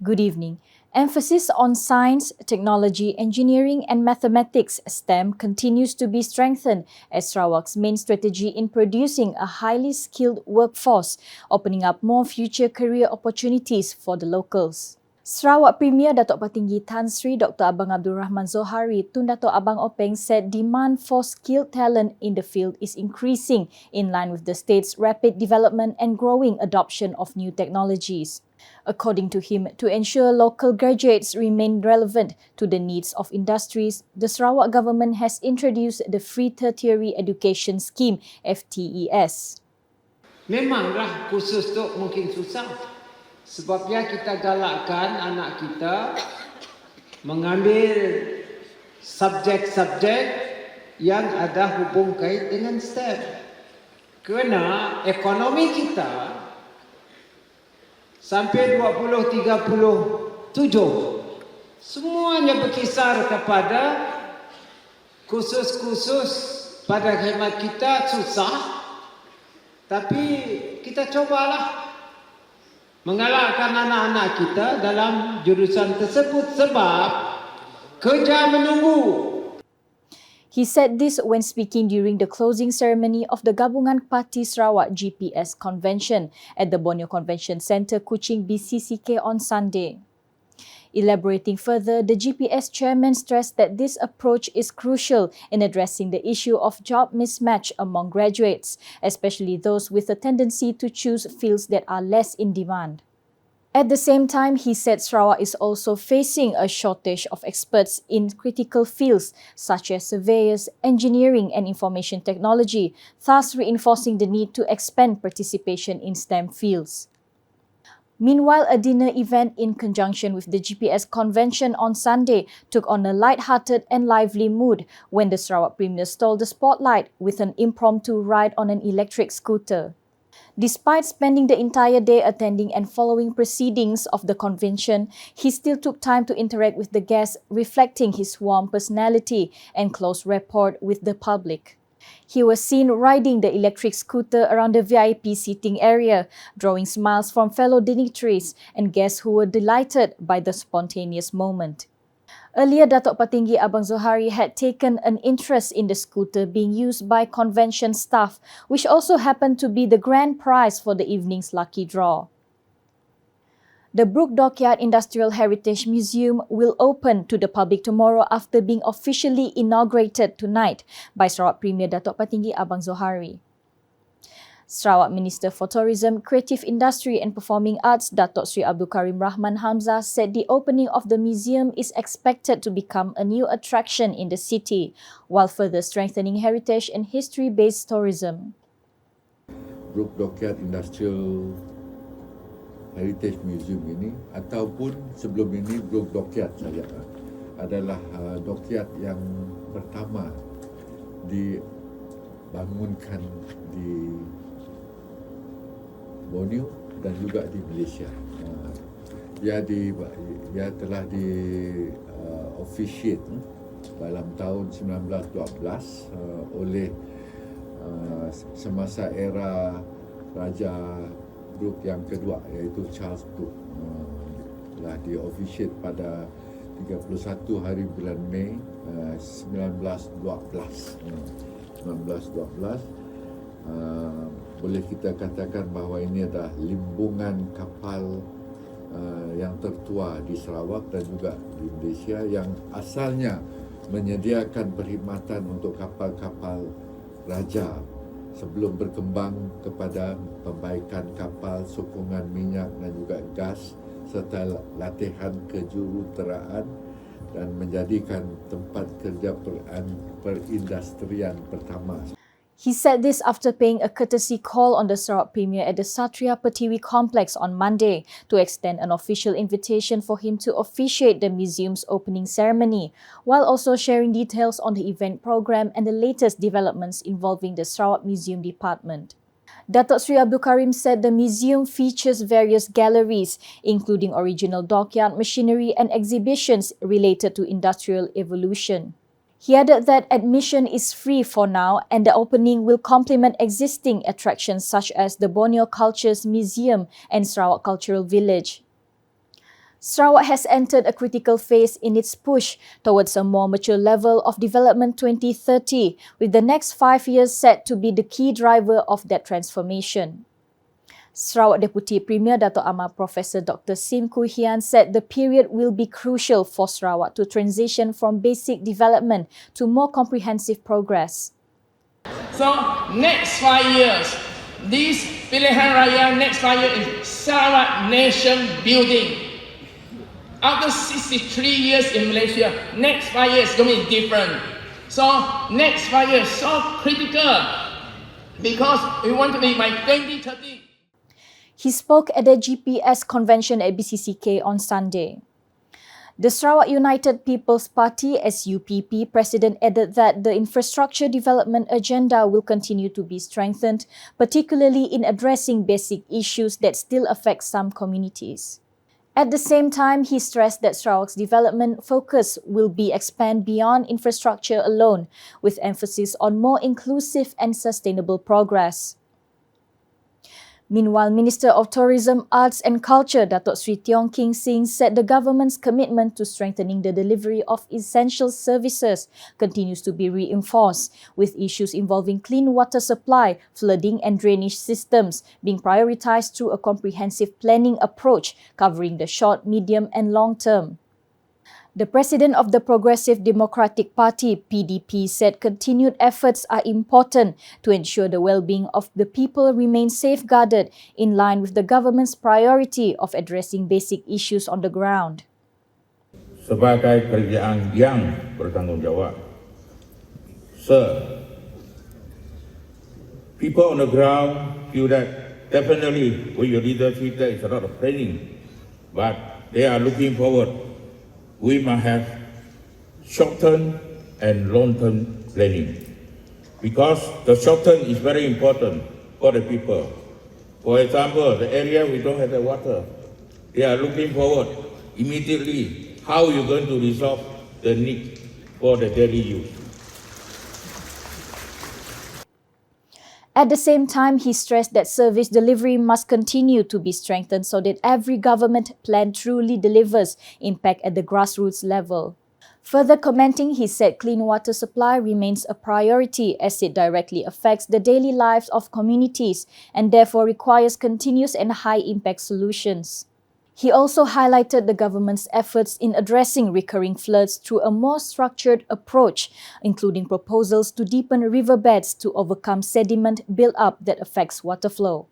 Good evening. Emphasis on science, technology, engineering and mathematics (STEM) continues to be strengthened as Sarawak's main strategy in producing a highly skilled workforce, opening up more future career opportunities for the locals. Sarawak Premier Datuk Patinggi Tan Sri Dr. Abang Abdul Rahman Zohari Tun Datuk Abang Openg said demand for skilled talent in the field is increasing in line with the state's rapid development and growing adoption of new technologies. According to him, to ensure local graduates remain relevant to the needs of industries, the Sarawak government has introduced the Free Tertiary Education Scheme (FTES). Memanglah khusus tu mungkin susah. Sebabnya kita galakkan anak kita mengambil subjek-subjek yang ada hubung kait dengan STEM. Kerana ekonomi kita sampai 2037 semuanya berkisar kepada khusus-khusus pada khidmat kita susah, tapi kita cobalah mengalahkan anak-anak kita dalam jurusan tersebut sebab kerja menunggu. He said this when speaking during the closing ceremony of the Gabungan Parti Sarawak GPS Convention at the Borneo Convention Centre, Kuching, BCCK on Sunday. Elaborating further, the GPS chairman stressed that this approach is crucial in addressing the issue of job mismatch among graduates, especially those with a tendency to choose fields that are less in demand. At the same time, he said Sarawak is also facing a shortage of experts in critical fields such as surveyors, engineering and information technology, thus reinforcing the need to expand participation in STEM fields. Meanwhile, a dinner event in conjunction with the GPS convention on Sunday took on a light-hearted and lively mood when the Sarawak Premier stole the spotlight with an impromptu ride on an electric scooter. Despite spending the entire day attending and following proceedings of the convention, he still took time to interact with the guests, reflecting his warm personality and close rapport with the public. He was seen riding the electric scooter around the VIP seating area, drawing smiles from fellow dignitaries and guests who were delighted by the spontaneous moment. Earlier, Datuk Patinggi Abang Zohari had taken an interest in the scooter being used by convention staff, which also happened to be the grand prize for the evening's lucky draw. The Brooke Dockyard Industrial Heritage Museum will open to the public tomorrow after being officially inaugurated tonight by Sarawak Premier Datuk Patinggi Abang Zohari. Sarawak Minister for Tourism, Creative Industry and Performing Arts Datuk Sri Abdul Karim Rahman Hamzah said the opening of the museum is expected to become a new attraction in the city, while further strengthening heritage and history-based tourism. Brooke Dockyard Industrial Heritage Museum ini ataupun sebelum ini Brooke Dockyard saja adalah dockyard yang pertama dibangunkan di Borneo dan juga di Malaysia. Ia telah di officiate dalam tahun 1912 oleh semasa era Raja Brooke yang kedua, iaitu Charles Brooke. Telah di officiate pada 31 hari bulan Mei 1912. Boleh kita katakan bahawa ini adalah limbungan kapal yang tertua di Sarawak dan juga di Malaysia yang asalnya menyediakan perkhidmatan untuk kapal-kapal raja sebelum berkembang kepada pembaikan kapal, sokongan minyak dan juga gas serta latihan kejuruteraan dan menjadikan tempat kerja perindustrian pertama. He said this after paying a courtesy call on the Sarawak Premier at the Satria Pertiwi complex on Monday to extend an official invitation for him to officiate the museum's opening ceremony, while also sharing details on the event program and the latest developments involving the Sarawak Museum Department. Datuk Sri Abdul Karim said the museum features various galleries, including original dockyard machinery and exhibitions related to industrial evolution. He added that admission is free for now and the opening will complement existing attractions such as the Borneo Cultures Museum and Sarawak Cultural Village. Sarawak has entered a critical phase in its push towards a more mature level of development 2030, with the next 5 years set to be the key driver of that transformation. Sarawak Deputy Premier Dato' Amar Professor Dr. Sim Koo Hian said the period will be crucial for Sarawak to transition from basic development to more comprehensive progress. So, next 5 years, this Pilihan Raya next 5 years is Sarawak nation building. After 63 years in Malaysia, next 5 years is going to be different. So, next 5 years so critical because we want to be by 2030. He spoke at the GPS convention at BCCK on Sunday. The Sarawak United People's Party SUPP president added that the infrastructure development agenda will continue to be strengthened, particularly in addressing basic issues that still affect some communities. At the same time, he stressed that Sarawak's development focus will be expand beyond infrastructure alone, with emphasis on more inclusive and sustainable progress. Meanwhile, Minister of Tourism, Arts and Culture, Datuk Sri Tiong King Sing, said the government's commitment to strengthening the delivery of essential services continues to be reinforced, with issues involving clean water supply, flooding and drainage systems being prioritized through a comprehensive planning approach covering the short, medium and long term. The president of the Progressive Democratic Party, PDP, said continued efforts are important to ensure the well-being of the people remain safeguarded in line with the government's priority of addressing basic issues on the ground. Sebagai kerajaan yang bertanggungjawab, sir, people on the ground feel that definitely with your leadership there is a lot of planning, but they are looking forward. We must have short-term and long-term planning because the short-term is very important for the people. For example, the area we don't have the water, they are looking forward immediately how you're going to resolve the need for the daily use. At the same time, he stressed that service delivery must continue to be strengthened so that every government plan truly delivers impact at the grassroots level. Further commenting, he said clean water supply remains a priority as it directly affects the daily lives of communities and therefore requires continuous and high-impact solutions. He also highlighted the government's efforts in addressing recurring floods through a more structured approach, including proposals to deepen riverbeds to overcome sediment build-up that affects water flow.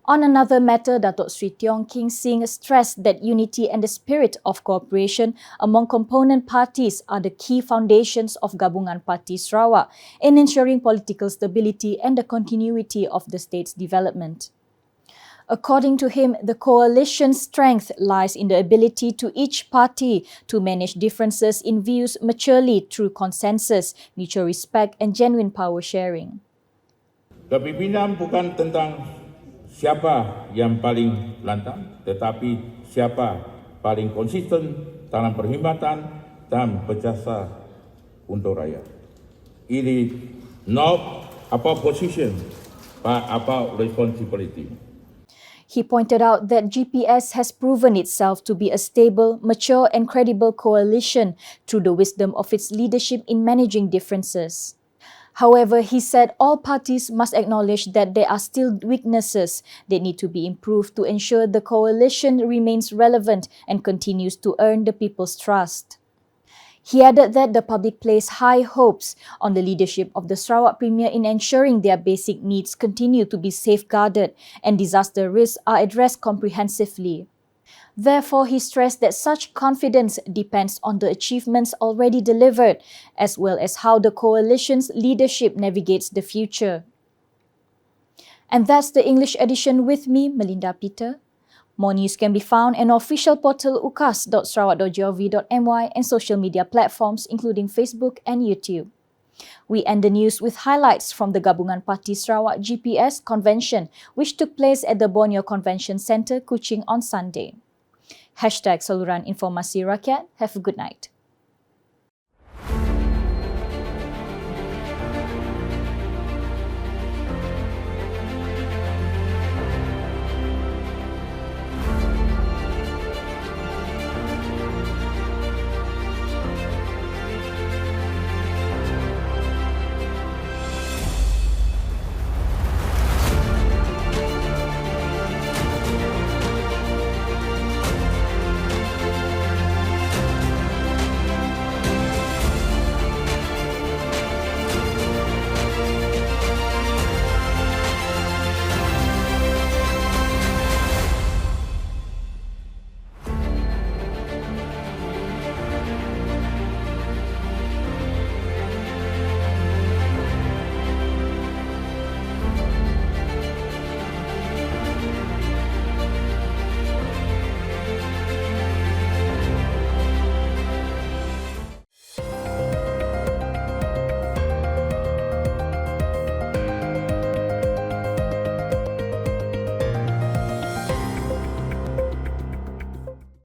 On another matter, Datuk Sri Tiong King Sing stressed that unity and the spirit of cooperation among component parties are the key foundations of Gabungan Parti Sarawak in ensuring political stability and the continuity of the state's development. According to him, the coalition's strength lies in the ability to each party to manage differences in views maturely through consensus, mutual respect and genuine power sharing. Kepimpinan bukan tentang siapa yang paling lantang, tetapi siapa paling konsisten dalam perkhidmatan dan berjasa untuk rakyat. It is not about position, but about responsibility. He pointed out that GPS has proven itself to be a stable, mature and credible coalition through the wisdom of its leadership in managing differences. However, he said all parties must acknowledge that there are still weaknesses that need to be improved to ensure the coalition remains relevant and continues to earn the people's trust. He added that the public placed high hopes on the leadership of the Sarawak Premier in ensuring their basic needs continue to be safeguarded and disaster risks are addressed comprehensively. Therefore, he stressed that such confidence depends on the achievements already delivered, as well as how the coalition's leadership navigates the future. And that's the English edition with me, Melinda Peter. More news can be found on official portal ukas.sarawak.gov.my and social media platforms including Facebook and YouTube. We end the news with highlights from the Gabungan Parti Sarawak GPS convention, which took place at the Borneo Convention Centre, Kuching on Sunday. #Saluran Informasi Rakyat. Have a good night.